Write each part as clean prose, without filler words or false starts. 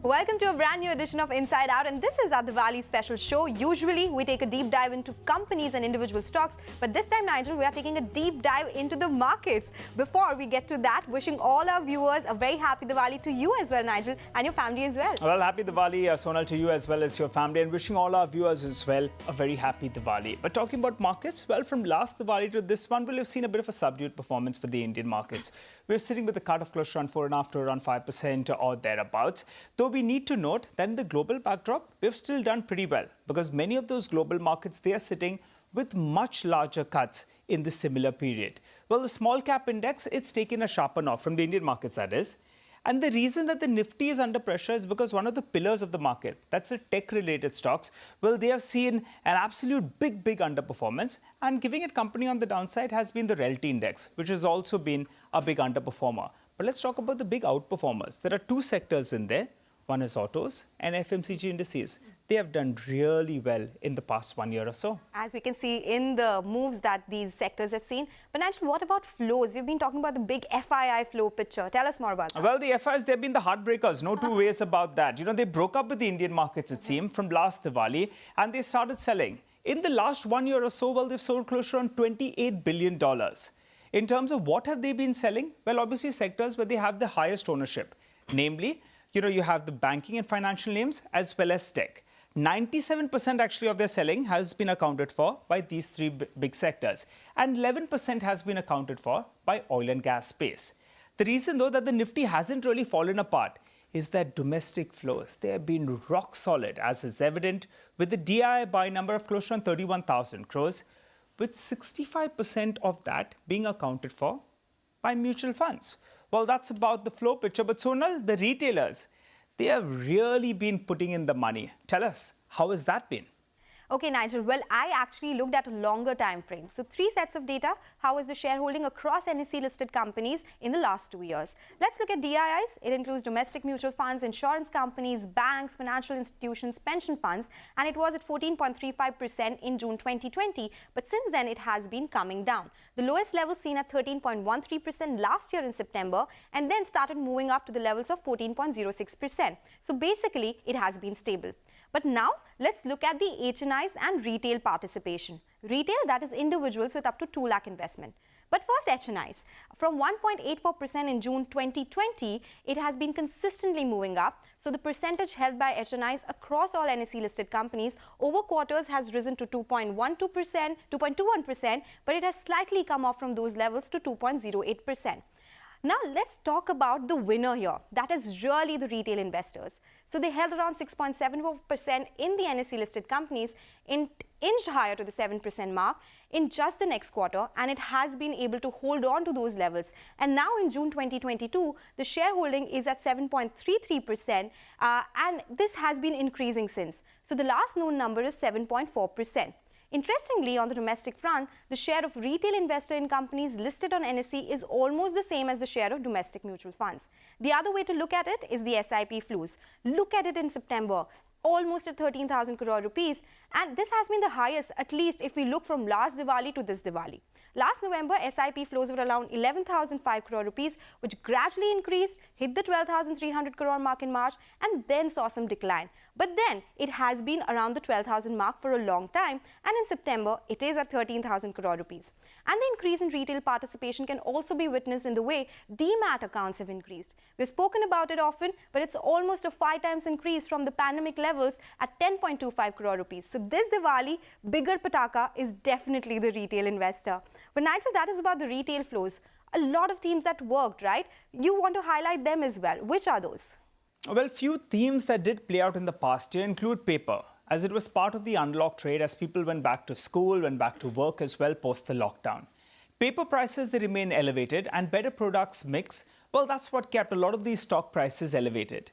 Welcome to a brand new edition of Inside Out, and this is our Diwali special show. Usually, we take a deep dive into companies and individual stocks, but this time, Nigel, we are taking a deep dive into the markets. Before we get to that, wishing all our viewers a very happy Diwali to you as well, Nigel, and your family as well. Well, happy Diwali, Sonal, to you as well as your family, and wishing all our viewers as well a very happy Diwali. But talking about markets, well, from last Diwali to this one, we've seen a bit of a subdued performance for the Indian markets. We're sitting with a cut of close to around 4.5 to around 5% or thereabouts. Though we need to note that in the global backdrop, we've still done pretty well because many of those global markets, they are sitting with much larger cuts in the similar period. Well, the small cap index, it's taken a sharper knock from the Indian markets, that is. And the reason that the Nifty is under pressure is because one of the pillars of the market, that's the tech-related stocks, well, they have seen an absolute big underperformance. And giving it company on the downside has been the Realty Index, which has also been a big underperformer. But let's talk about the big outperformers. There are two sectors in there. One is autos and FMCG indices. They have done really well in the past 1 year or so. As we can see in the moves that these sectors have seen. But Nigel, what about flows? We've been talking about the big FII flow picture. Tell us more about that. Well, the FIIs, they've been the heartbreakers. No two ways about that. You know, they broke up with the Indian markets, it seemed, from last Diwali, and they started selling. In the last 1 year or so, well, they've sold close to around $28 billion. In terms of what have they been selling? Well, obviously sectors where they have the highest ownership. Namely, you have the banking and financial names as well as tech. 97% actually of their selling has been accounted for by these three big sectors. And 11% has been accounted for by oil and gas space. The reason, though, that the Nifty hasn't really fallen apart is that domestic flows, they have been rock solid, as is evident with the DII buy number of close to 31,000 crores, with 65% of that being accounted for by mutual funds. Well, that's about the flow picture. But Sonal, the retailers, they have really been putting in the money. Tell us, how has that been? Okay, Nigel. Well, I actually looked at a longer time frame. So 3 sets of data. How is the shareholding across NSE-listed companies in the last 2 years? Let's look at DIIs. It includes domestic mutual funds, insurance companies, banks, financial institutions, pension funds, and it was at 14.35% in June 2020. But since then, it has been coming down. The lowest level seen at 13.13% last year in September, and then started moving up to the levels of 14.06%. So basically, it has been stable. But now, let's look at the HNIs and retail participation. Retail, that is individuals with up to 2 lakh investment. But first, HNIs. From 1.84% in June 2020, it has been consistently moving up. So the percentage held by HNIs across all NSE-listed companies over quarters has risen to 2.12%, 2.21%, but it has slightly come off from those levels to 2.08%. Now, let's talk about the winner here. That is really the retail investors. So they held around 6.74% in the NSE-listed companies, inched higher to the 7% mark in just the next quarter, and it has been able to hold on to those levels. And now in June 2022, the shareholding is at 7.33%, and this has been increasing since. So the last known number is 7.4%. Interestingly, on the domestic front, the share of retail investor in companies listed on NSE is almost the same as the share of domestic mutual funds. The other way to look at it is the SIP flows. Look at it in September, almost at 13,000 crore rupees, and this has been the highest, at least if we look from last Diwali to this Diwali. Last November, SIP flows were around 11,005 crore rupees, which gradually increased, hit the 12,300 crore mark in March, and then saw some decline. But then it has been around the 12,000 mark for a long time, and in September, it is at 13,000 crore rupees. And the increase in retail participation can also be witnessed in the way demat accounts have increased. We've spoken about it often, but it's almost a 5 times increase from the pandemic levels at 10.25 crore rupees. So this Diwali, bigger pataka is definitely the retail investor. But Nigel, that is about the retail flows. A lot of themes that worked, right? You want to highlight them as well. Which are those? Well, few themes that did play out in the past year include paper, as it was part of the unlock trade as people went back to school, went back to work as well post the lockdown. Paper prices, they remain elevated, and better products mix, well, that's what kept a lot of these stock prices elevated.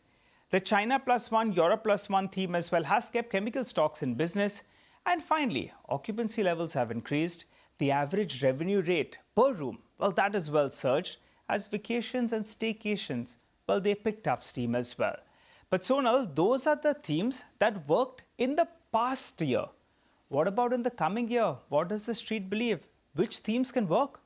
The China plus one, Europe plus one theme as well has kept chemical stocks in business. And finally, occupancy levels have increased. The average revenue rate per room, well, that as well surged as vacations and staycations, well, they picked up steam as well. But Sonal, those are the themes that worked in the past year. What about in the coming year? What does the street believe? Which themes can work?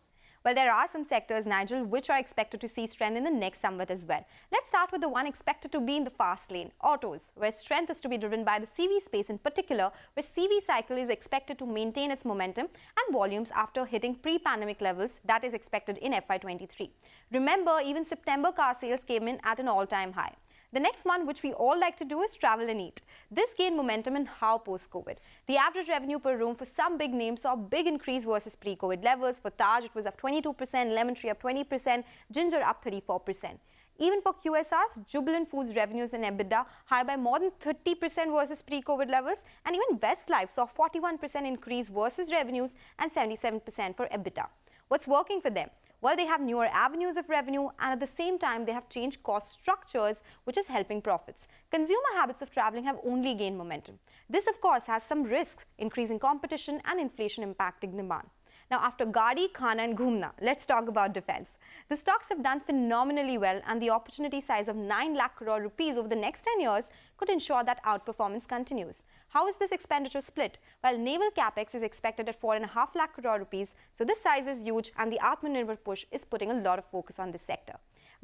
Well, there are some sectors, Nigel, which are expected to see strength in the next Samvat as well. Let's start with the one expected to be in the fast lane, autos, where strength is to be driven by the CV space in particular, where CV cycle is expected to maintain its momentum and volumes after hitting pre-pandemic levels that is expected in FY23. Remember, even September car sales came in at an all-time high. The next one, which we all like to do, is travel and eat. This gained momentum in how post-COVID. The average revenue per room for some big names saw a big increase versus pre-COVID levels. For Taj, it was up 22%, Lemon Tree up 20%, Ginger up 34%. Even for QSRs, Jubilant Foods revenues and EBITDA high by more than 30% versus pre-COVID levels, and even Westlife saw 41% increase versus revenues and 77% for EBITDA. What's working for them? Well, they have newer avenues of revenue, and at the same time, they have changed cost structures, which is helping profits. Consumer habits of traveling have only gained momentum. This, of course, has some risks, increasing competition and inflation impacting demand. Now, after Gaadi, Khana and Ghumna, let's talk about defense. The stocks have done phenomenally well, and the opportunity size of 9 lakh crore rupees over the next 10 years could ensure that outperformance continues. How is this expenditure split? Well, naval capex is expected at 4.5 lakh crore rupees, so this size is huge, and the Atmanirbhar push is putting a lot of focus on this sector.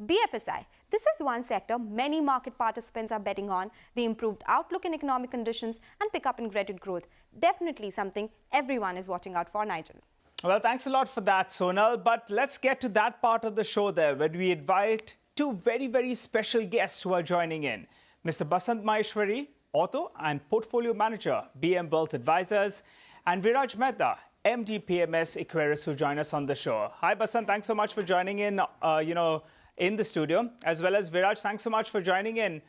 BFSI. This is one sector many market participants are betting on. The improved outlook in economic conditions and pickup in credit growth. Definitely something everyone is watching out for, Nigel. Well, thanks a lot for that, Sonal. But let's get to that part of the show there where we invite two very, very special guests who are joining in. Mr. Basant Maheshwari, Auto and Portfolio Manager, BM Wealth Advisors, and Viraj Mehta, MD PMS Equirs, who join us on the show. Hi, Basant. Thanks so much for joining in, in the studio, as well as Viraj. Thanks so much for joining in.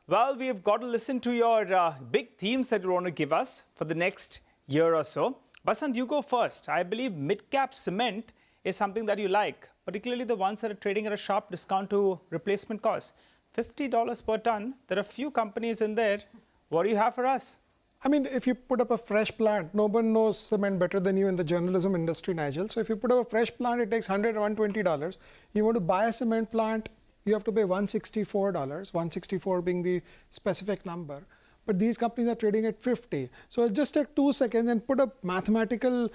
Well, we've got to listen to your big themes that you want to give us for the next year or so. Basant, you go first. I believe mid-cap cement is something that you like, particularly the ones that are trading at a sharp discount to replacement cost. $50 per ton. There are few companies in there. What do you have for us? I mean, if you put up a fresh plant, no one knows cement better than you in the journalism industry, Nigel. So if you put up a fresh plant, it takes $100, $120. You want to buy a cement plant, you have to pay $164, 164 being the specific number. But these companies are trading at 50. So just take 2 seconds and put a mathematical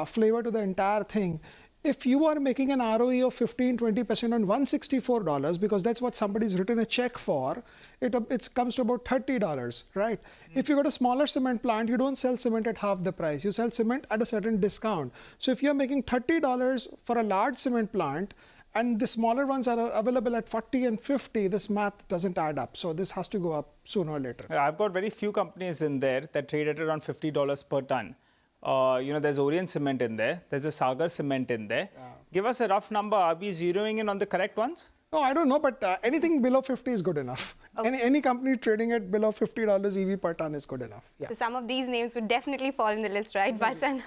flavor to the entire thing. If you are making an ROE of 15-20% on $164, because that's what somebody's written a check for, it comes to about $30, right? If you got a smaller cement plant, you don't sell cement at half the price. You sell cement at a certain discount. So if you're making $30 for a large cement plant, and the smaller ones are available at 40 and 50, this math doesn't add up. So this has to go up sooner or later. I've got very few companies in there that trade at around $50 per ton. There's Orient Cement in there. There's a Sagar Cement in there. Yeah. Give us a rough number. Are we zeroing in on the correct ones? No, I don't know, but anything below 50 is good enough. Okay. Any company trading at below $50 EV per ton is good enough. Yeah. So some of these names would definitely fall in the list, right, Basant?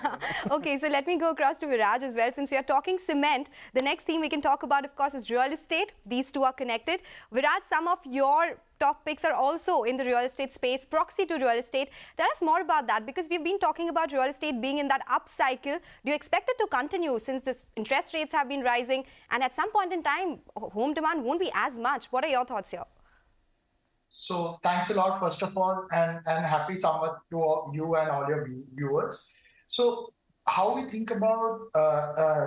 Okay, so let me go across to Viraj as well. Since we are talking cement, the next thing we can talk about, of course, is real estate. These two are connected. Viraj, some of your top picks are also in the real estate space, proxy to real estate. Tell us more about that, because we've been talking about real estate being in that up cycle. Do you expect it to continue since the interest rates have been rising, and at some point in time, home demand won't be as much? What are your thoughts here? So thanks a lot, first of all, and happy Samvat to you and all your viewers. So how we think about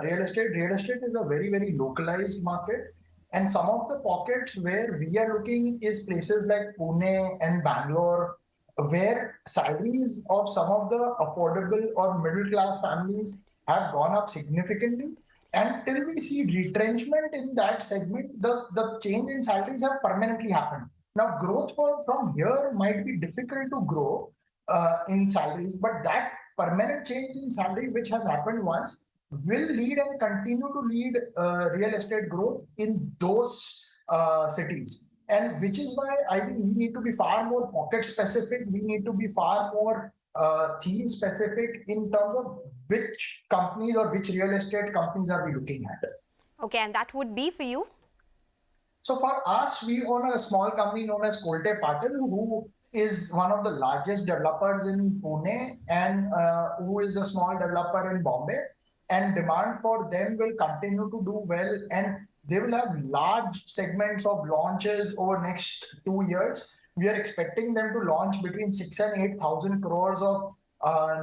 real estate is a very, very localized market. And some of the pockets where we are looking is places like Pune and Bangalore, where salaries of some of the affordable or middle class families have gone up significantly. And till we see retrenchment in that segment, the change in salaries have permanently happened. Now, growth from here might be difficult to grow in salaries, but that permanent change in salary, which has happened once, will lead and continue to lead real estate growth in those cities. And which is why I think we need to be far more pocket specific. We need to be far more theme specific in terms of which companies or which real estate companies are we looking at. Okay, and that would be for you? So for us, we own a small company known as Kolte Patil, who is one of the largest developers in Pune and who is a small developer in Bombay. And demand for them will continue to do well, and they will have large segments of launches over next 2 years. We are expecting them to launch between 6,000 and 8,000 crores of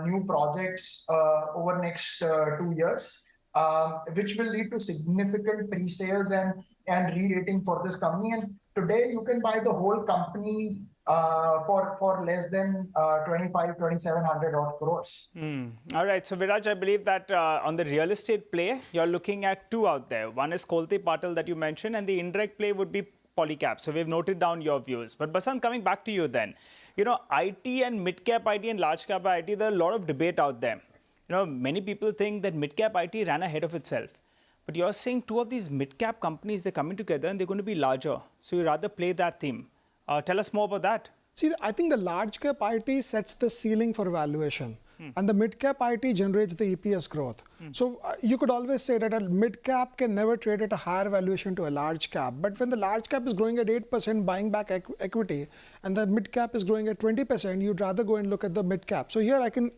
new projects over next 2 years. which will lead to significant pre-sales and re-rating for this company. And today you can buy the whole company for less than 2,700 odd crores. All right. So, Viraj, I believe that on the real estate play, you're looking at two out there. One is Kolte Patil that you mentioned, and the indirect play would be Polycap. So, we've noted down your views. But, Basant, coming back to you then, you know, IT and mid-cap IT and large-cap IT, there are a lot of debate out there. You know, many people think that mid-cap IT ran ahead of itself. But you're saying two of these mid-cap companies, they're coming together and they're going to be larger. So, you rather play that theme. Tell us more about that. See, I think the large cap IT sets the ceiling for valuation, and the mid cap IT generates the EPS growth. So you could always say that a mid cap can never trade at a higher valuation to a large cap. But when the large cap is growing at 8%, buying back equity, and the mid cap is growing at 20%, you'd rather go and look at the mid cap. So here I can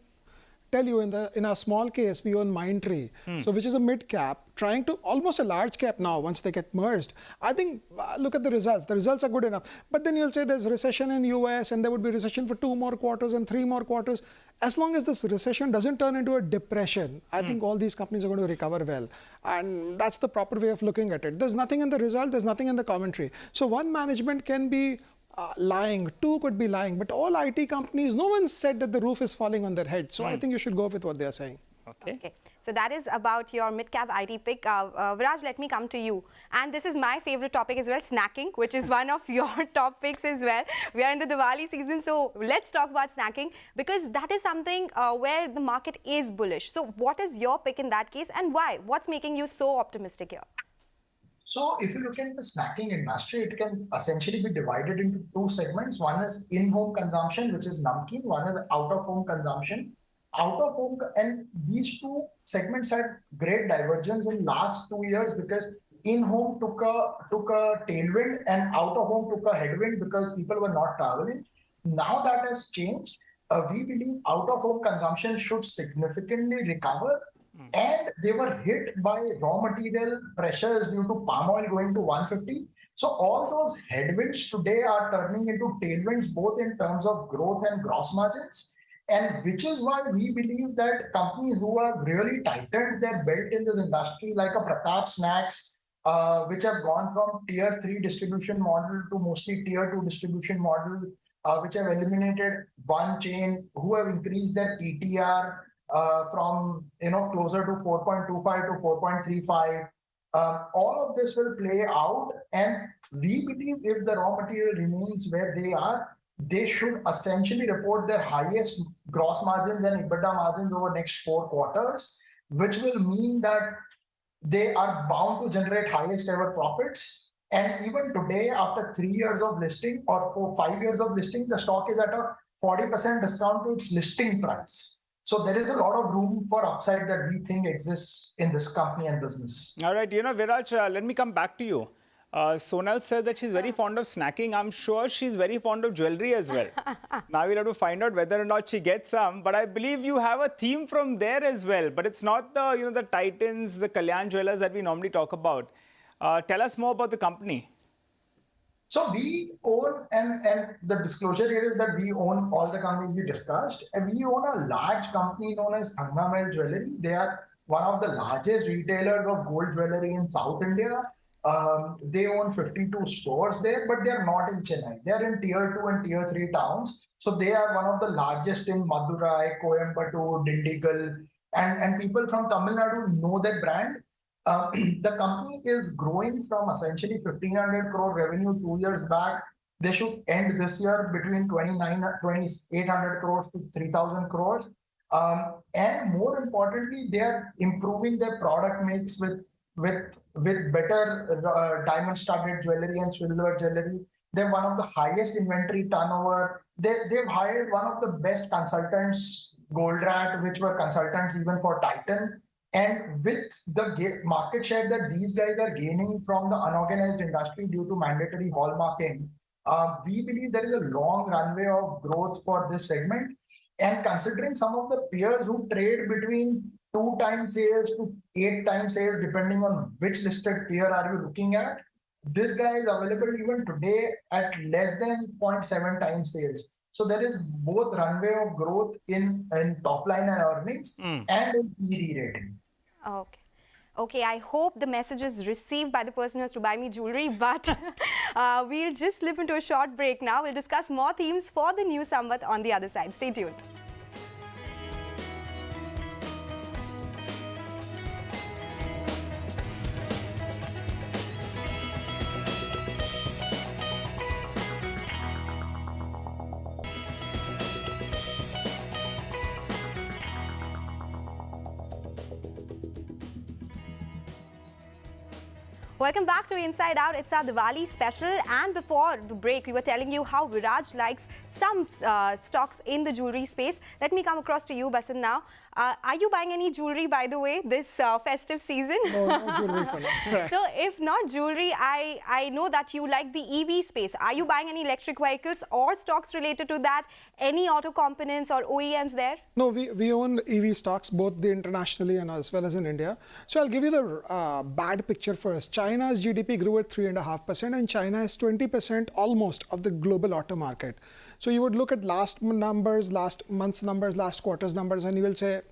tell you, in our small case, we own Mindtree, so which is a mid cap, trying to almost a large cap now once they get merged. I think, look at the results. The results are good enough. But then you'll say there's recession in US and there would be recession for 2 more quarters and 3 more quarters. As long as this recession doesn't turn into a depression, I think all these companies are going to recover well. And that's the proper way of looking at it. There's nothing in the result, there's nothing in the commentary. So one management can be lying, two could be lying, but all IT companies, no one said that the roof is falling on their head. So I think you should go with what they are saying. Okay. So that is about your mid-cap IT pick. Viraj, let me come to you. And this is my favorite topic as well, snacking, which is one of your top picks as well. We are in the Diwali season, so let's talk about snacking, because that is something where the market is bullish. So what is your pick in that case, and why? What's making you so optimistic here? So if you look at the snacking industry, it can essentially be divided into two segments. One is in-home consumption, which is namkeen. One is out-of-home consumption. Out-of-home, and these two segments had great divergence in last 2 years because in-home took a tailwind and out-of-home took a headwind because people were not traveling. Now that has changed. We believe out-of-home consumption should significantly recover. And they were hit by raw material pressures due to palm oil going to 150. So all those headwinds today are turning into tailwinds, both in terms of growth and gross margins. And which is why we believe that companies who have really tightened their belt in this industry, like a Pratap Snacks, which have gone from tier 3 distribution model to mostly tier 2 distribution model, which have eliminated one chain, who have increased their PTR, from closer to 4.25 to 4.35. All of this will play out, and we believe if the raw material remains where they are, they should essentially report their highest gross margins and EBITDA margins over the next 4 quarters, which will mean that they are bound to generate highest ever profits. And even today, after 3 years of listing or 5 years of listing, the stock is at a 40% discount to its listing price. So there is a lot of room for upside that we think exists in this company and business. All right, Viraj, let me come back to you. Sonal said that she's very fond of snacking. I'm sure she's very fond of jewelry as well. Now we'll have to find out whether or not she gets some. But I believe you have a theme from there as well. But it's not the, the Titans, the Kalyan jewelers that we normally talk about. Tell us more about the company. So we own, and the disclosure here is that we own all the companies we discussed, and we own a large company known as Thangamel Jewelry. They are one of the largest retailers of gold jewelry in South India. They own 52 stores there, but they are not in Chennai. They are in tier 2 and tier 3 towns. So they are one of the largest in Madurai, Coimbatore, Dindigul, and people from Tamil Nadu know that brand. The company is growing from essentially 1,500 crore revenue 2 years back. They should end this year between 2,800 crores to 3,000 crores. And more importantly, they are improving their product mix with better diamond-studded jewelry and silver jewelry. They're one of the highest inventory turnover. They've hired one of the best consultants, Goldratt, which were consultants even for Titan. And with the market share that these guys are gaining from the unorganized industry due to mandatory hallmarking, we believe there is a long runway of growth for this segment. And considering some of the peers who trade between 2 times sales to 8 times sales, depending on which listed peer are you looking at, this guy is available even today at less than 0.7 times sales. So there is both runway of growth in top line and earnings and in PE rating. Okay. Okay, I hope the message is received by the person who has to buy me jewelry, but we'll just slip into a short break now. We'll discuss more themes for the new Samvat on the other side. Stay tuned. Welcome back to Inside Out. It's our Diwali special, and before the break we were telling you how Viraj likes some stocks in the jewelry space. Let me come across to you, Basant, now. Are you buying any jewelry, by the way, this festive season? No, no jewelry for now. So if not jewelry, I know that you like the EV space. Are you buying any electric vehicles or stocks related to that? Any auto components or OEMs there? No, we own EV stocks, both the internationally and as well as in India. So I'll give you the bad picture first. China's GDP grew at 3.5%, and China is 20% almost of the global auto market. So you would look at last numbers, last month's numbers, last quarter's numbers, and you will say,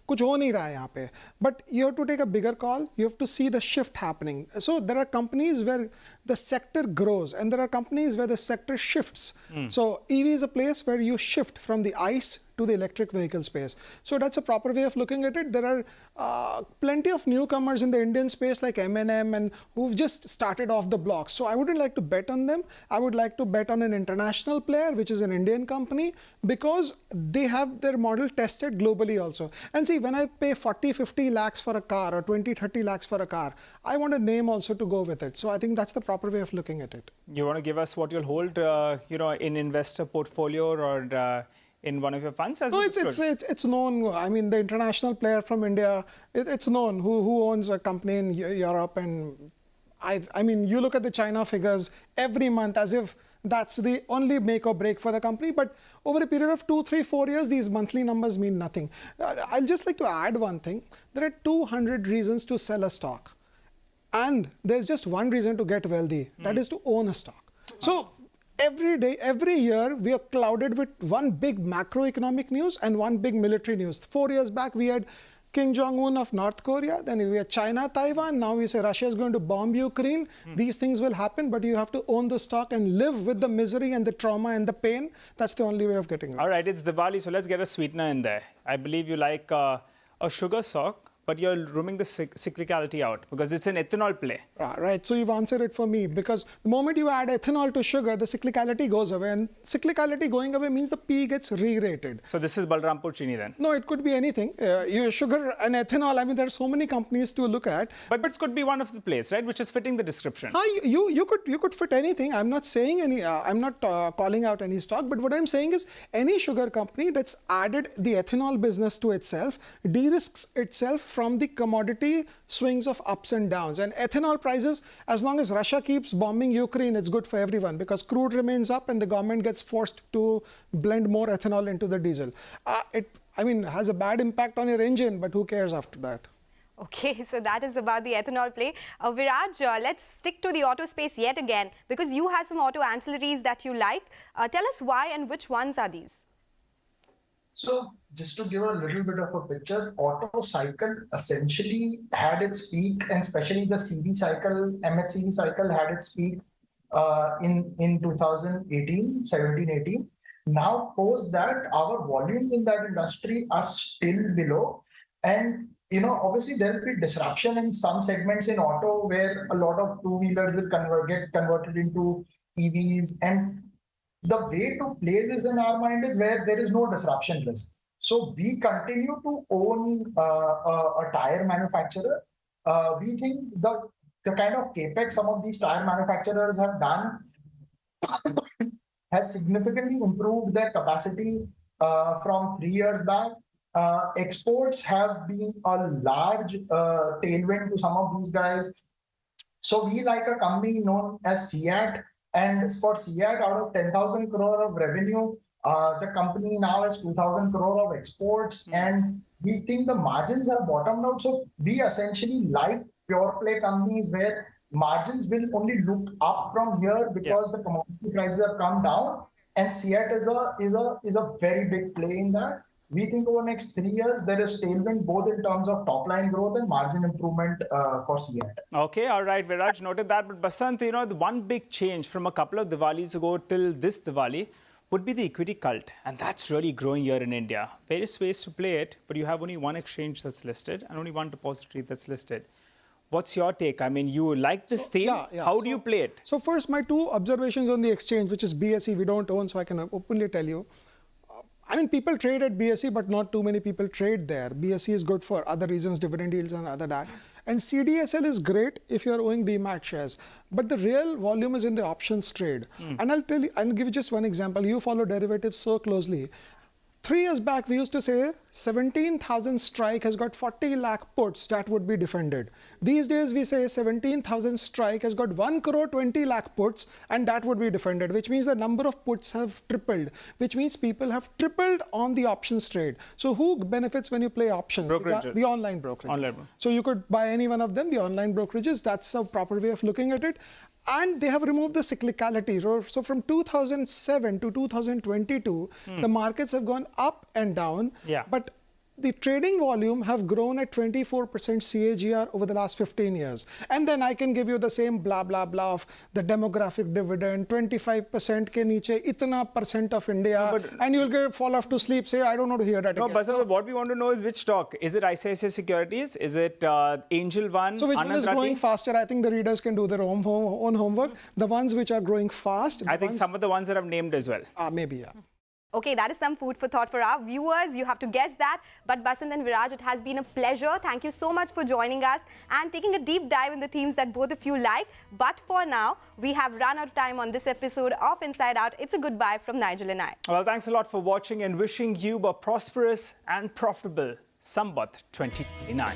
कुछ हो नहीं रहा है यहाँ पे. But you have to take a bigger call. You have to see the shift happening. So there are companies where the sector grows, and there are companies where the sector shifts. So EV is a place where you shift from the ICE to the electric vehicle space. So that's a proper way of looking at it. There are plenty of newcomers in the Indian space like M&M and who've just started off the block. So I wouldn't like to bet on them. I would like to bet on an international player, which is an Indian company, because they have their model tested globally also. And see, when I pay 40, 50 lakhs for a car or 20, 30 lakhs for a car, I want a name also to go with it. So I think that's the proper way of looking at it. You want to give us what you'll hold, in investor portfolio or in one of your funds? No, it's known. I mean, the international player from India, it's known who owns a company in Europe. And I mean, you look at the China figures every month as if that's the only make or break for the company. But over a period of 2, 3, 4 years, these monthly numbers mean nothing. I'll just like to add one thing. There are 200 reasons to sell a stock. And there's just one reason to get wealthy. That is to own a stock. So every day, every year, we are clouded with one big macroeconomic news and one big military news. 4 years back, we had Kim Jong-un of North Korea. Then we had China, Taiwan. Now we say Russia is going to bomb Ukraine. These things will happen, but you have to own the stock and live with the misery and the trauma and the pain. That's the only way of getting it. All right, it's Diwali, so let's get a sweetener in there. I believe you like a sugar stock, but you're rooming the cyclicality out because it's an ethanol play. Right, so you've answered it for me, because the moment you add ethanol to sugar, the cyclicality goes away, and cyclicality going away means the P gets re-rated. So this is Balrampur Chini then? No, it could be anything. Sugar and ethanol, I mean, there are so many companies to look at. But this could be one of the plays, right, which is fitting the description. You could fit anything. I'm not saying any, I'm not calling out any stock, but what I'm saying is any sugar company that's added the ethanol business to itself de-risks itself from the commodity swings of ups and downs. And ethanol prices, as long as Russia keeps bombing Ukraine, it's good for everyone, because crude remains up and the government gets forced to blend more ethanol into the diesel. I mean, has a bad impact on your engine, but who cares after that? Okay, so that is about the ethanol play. Viraj, let's stick to the auto space yet again, because you have some auto ancillaries that you like. Tell us why and which ones are these? So just to give a little bit of a picture, auto cycle essentially had its peak, and especially the CV cycle, MHCV cycle had its peak in 2018, 17, 18. Now post that, our volumes in that industry are still below. And obviously there will be disruption in some segments in auto where a lot of two-wheelers will get converted into EVs. And the way to play this in our mind is where there is no disruption risk. So we continue to own a tire manufacturer. We think the kind of capex some of these tire manufacturers have done has significantly improved their capacity from 3 years back. Exports have been a large tailwind to some of these guys. So we like a company known as CEAT. And for CEAT, out of 10,000 crore of revenue, the company now has 2,000 crore of exports, and we think the margins have bottomed out. So we essentially like pure play companies where margins will only look up from here because the commodity prices have come down, and CEAT is a very big play in that. we think over next 3 years, there is tailwind both in terms of top line growth and margin improvement for CNBC. Okay, all right, Viraj, noted that. But Basant, you know, the one big change from a couple of Diwalis ago till this Diwali would be the equity cult. And that's really growing here in India. Various ways to play it, but you have only one exchange that's listed and only one depository that's listed. What's your take? I mean, you like this theme. How do you play it? So first, my two observations on the exchange, which is BSE, we don't own, so I can openly tell you. I mean, people trade at BSE, but not too many people trade there. BSE is good for other reasons, dividend yields and other that. And CDSL is great if you're owning demat shares. But the real volume is in the options trade. And I'll give you just one example. You follow derivatives so closely. 3 years back, we used to say 17,000 strike has got 40 lakh puts that would be defended. These days, we say 17,000 strike has got 1 crore 20 lakh puts and that would be defended, which means the number of puts have tripled, which means people have tripled on the options trade. So who benefits when you play options? Brokerages. The online brokerages. So you could buy any one of them, the online brokerages. That's a proper way of looking at it. And they have removed the cyclicality. So from 2007 to 2022, the markets have gone up and down. But the trading volume have grown at 24% CAGR over the last 15 years. And then I can give you the same blah, blah, blah of the demographic dividend, 25% ke niche, itna percent of India. And you'll fall off to sleep, say, I don't know to hear that again. But so what we want to know is which stock? Is it ICICI Securities? Is it Angel One? So which one is growing faster? I think the readers can do their own homework. The ones which are growing fast. I think some of the ones that I've named as well. Maybe, yeah. Okay, that is some food for thought for our viewers. You have to guess that. But Basant and Viraj, it has been a pleasure. Thank you so much for joining us and taking a deep dive in the themes that both of you like. But for now, we have run out of time on this episode of Inside Out. It's a goodbye from Nigel and I. Well, thanks a lot for watching and wishing you a prosperous and profitable Samvat 2029.